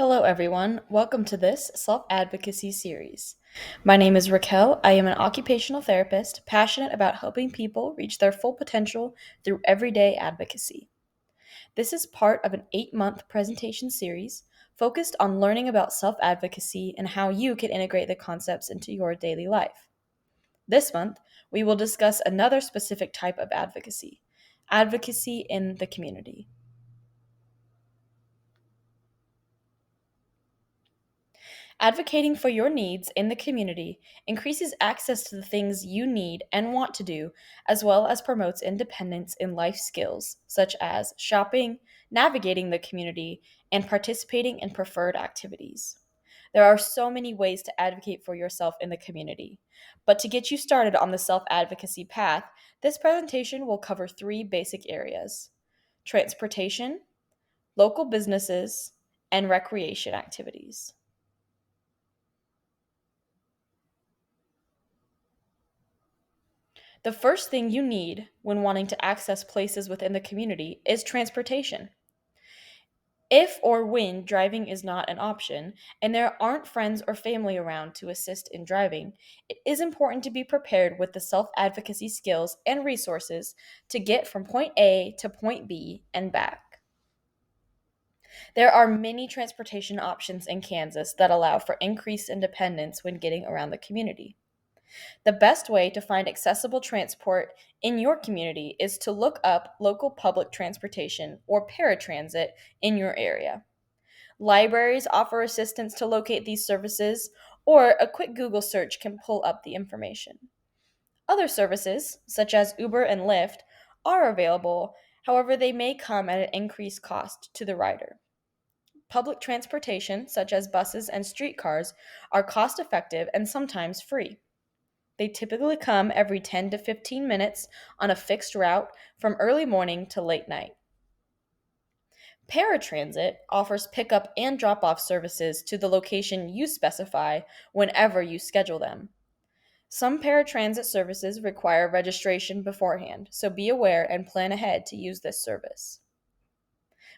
Hello, everyone. Welcome to this self advocacy series. My name is Raquel. I am an occupational therapist passionate about helping people reach their full potential through everyday advocacy. This is part of an 8-month presentation series focused on learning about self advocacy and how you can integrate the concepts into your daily life. This month, we will discuss another specific type of advocacy in the community. Advocating for your needs in the community increases access to the things you need and want to do, as well as promotes independence in life skills such as shopping, navigating the community, and participating in preferred activities. There are so many ways to advocate for yourself in the community. But to get you started on the self advocacy path, this presentation will cover three basic areas: transportation, local businesses, and recreation activities. The first thing you need when wanting to access places within the community is transportation. If or when driving is not an option, and there aren't friends or family around to assist in driving, it is important to be prepared with the self advocacy skills and resources to get from point A to point B and back. There are many transportation options in Kansas that allow for increased independence when getting around the community. The best way to find accessible transport in your community is to look up local public transportation or paratransit in your area. Libraries offer assistance to locate these services, or a quick Google search can pull up the information. Other services, such as Uber and Lyft, are available, however, they may come at an increased cost to the rider. Public transportation, such as buses and streetcars, are cost effective and sometimes free. They typically come every 10 to 15 minutes on a fixed route from early morning to late night. Paratransit offers pickup and drop off services to the location you specify whenever you schedule them. Some paratransit services require registration beforehand, so be aware and plan ahead to use this service.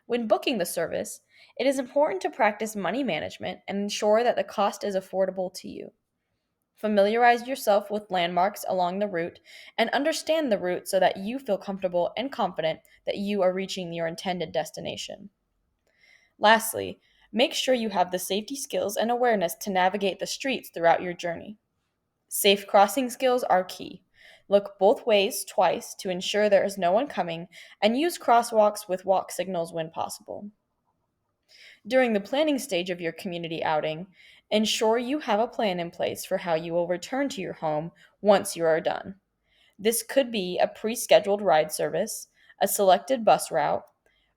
When booking the service, it is important to practice money management and ensure that the cost is affordable to you. Familiarize yourself with landmarks along the route and understand the route so that you feel comfortable and confident that you are reaching your intended destination. Lastly, make sure you have the safety skills and awareness to navigate the streets throughout your journey. Safe crossing skills are key. Look both ways twice to ensure there is no one coming, and use crosswalks with walk signals when possible. During the planning stage of your community outing, ensure you have a plan in place for how you will return to your home once you are done. This could be a pre scheduled ride service, a selected bus route,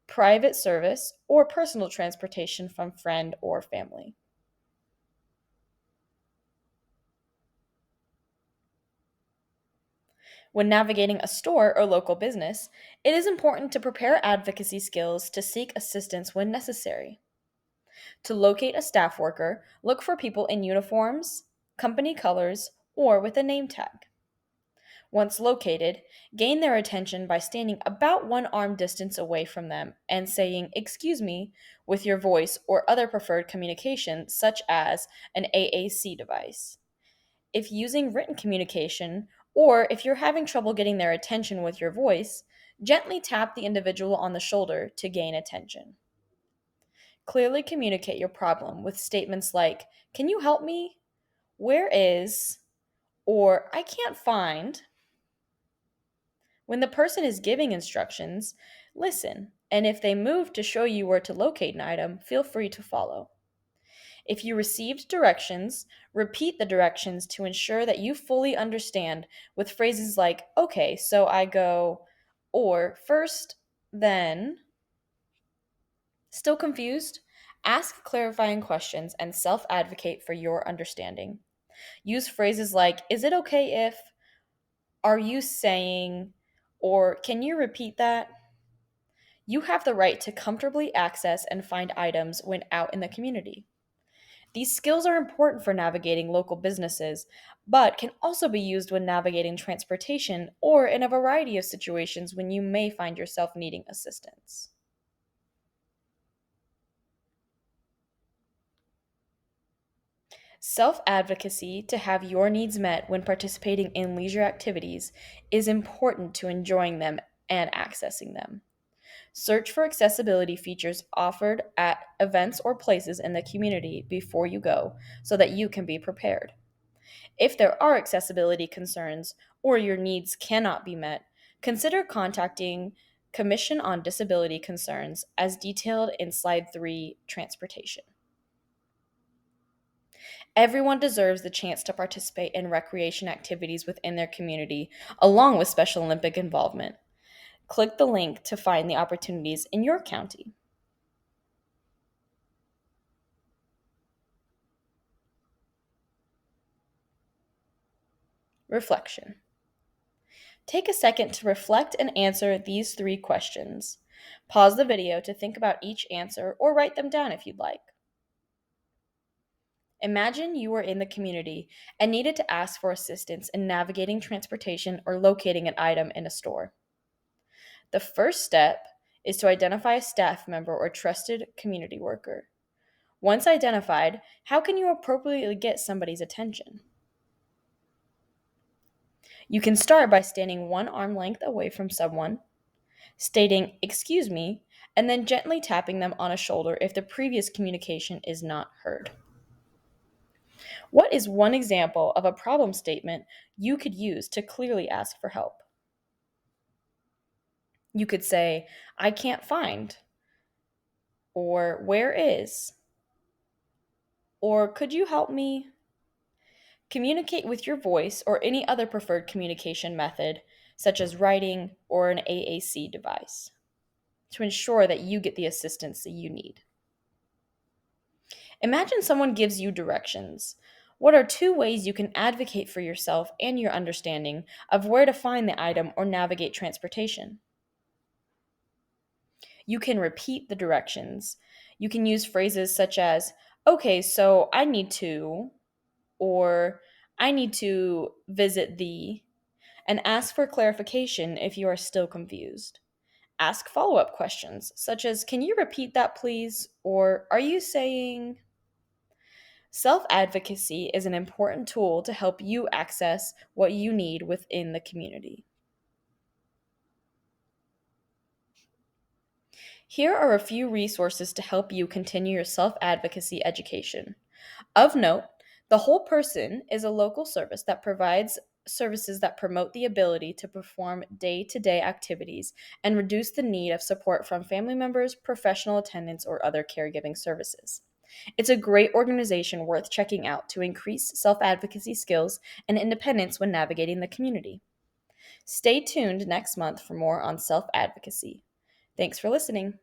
private service, or personal transportation from friend or family. When navigating a store or local business, it is important to prepare advocacy skills to seek assistance when necessary. To locate a staff worker, look for people in uniforms, company colors, or with a name tag. Once located, gain their attention by standing about one arm distance away from them and saying, "Excuse me," with your voice or other preferred communication, such as an AAC device. If using written communication, or if you're having trouble getting their attention with your voice, gently tap the individual on the shoulder to gain attention. Clearly communicate your problem with statements like, "Can you help me?" "Where is?" or "I can't find." When the person is giving instructions, listen, and if they move to show you where to locate an item, feel free to follow. If you received directions, repeat the directions to ensure that you fully understand with phrases like, "Okay, so I go," or "first, then." Still confused? Ask clarifying questions and self advocate for your understanding. Use phrases like, "Is it okay if?" "Are you saying?" or "Can you repeat that?" You have the right to comfortably access and find items when out in the community. These skills are important for navigating local businesses, but can also be used when navigating transportation or in a variety of situations when you may find yourself needing assistance. Self advocacy to have your needs met when participating in leisure activities is important to enjoying them and accessing them. Search for accessibility features offered at events or places in the community before you go so that you can be prepared. If there are accessibility concerns or your needs cannot be met, consider contacting Commission on Disability Concerns as detailed in Slide 3 Transportation. Everyone deserves the chance to participate in recreation activities within their community, along with Special Olympic involvement. Click the link to find the opportunities in your county. Reflection. Take a second to reflect and answer these 3 questions. Pause the video to think about each answer or write them down if you'd like. Imagine you were in the community and needed to ask for assistance in navigating transportation or locating an item in a store. The first step is to identify a staff member or trusted community worker. Once identified, how can you appropriately get somebody's attention? You can start by standing one arm length away from someone, stating, "Excuse me," and then gently tapping them on a shoulder if the previous communication is not heard. What is one example of a problem statement you could use to clearly ask for help? You could say, "I can't find," or "Where is," or "Could you help me?" Communicate with your voice or any other preferred communication method, such as writing or an AAC device, to ensure that you get the assistance that you need. Imagine someone gives you directions. What are 2 ways you can advocate for yourself and your understanding of where to find the item or navigate transportation? You can repeat the directions. You can use phrases such as, "Okay, so I need to," or "I need to visit the," and ask for clarification if you are still confused. Ask follow up questions, such as, "Can you repeat that, please?" Or, "Are you saying?" Self advocacy is an important tool to help you access what you need within the community. Here are a few resources to help you continue your self advocacy education. Of note, The Whole Person is a local service that provides services that promote the ability to perform day to day activities and reduce the need of support from family members, professional attendants, or other caregiving services. It's a great organization worth checking out to increase self advocacy skills and independence when navigating the community. Stay tuned next month for more on self advocacy. Thanks for listening.